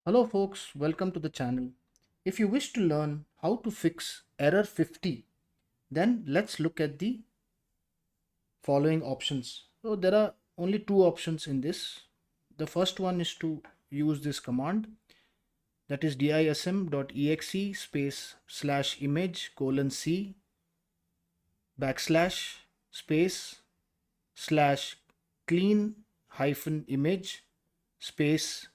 Hello folks, welcome to the channel. If you wish to learn how to fix error 50, then let's look at the following options. So there are only two options in this. The first one is to use this command, that is dism.exe space slash image colon c backslash space slash clean hyphen image space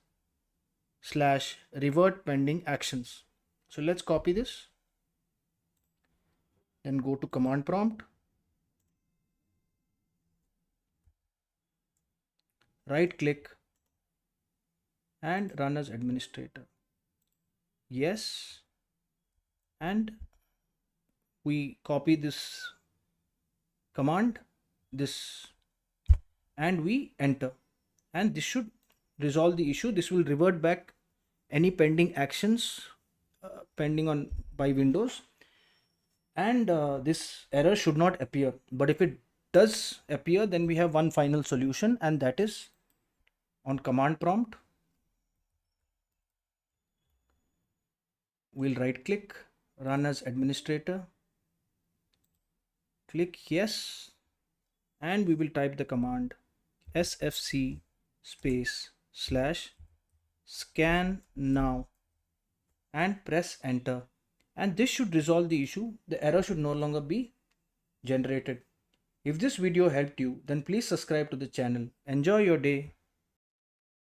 slash revert pending actions. So let's copy this, then go to command prompt, right click and run as administrator. Yes, and we copy this command, this, and we enter. And this should resolve the issue. This will revert back any pending actions pending on by Windows, and this error should not appear. But if it does appear, then we have one final solution, and that is on command prompt. We'll right click, run as administrator, click yes, and we will type the command sfc space slash scan now and press enter, and this should resolve the issue. The error should no longer be generated. If this video helped you, then please subscribe to the channel. Enjoy your day.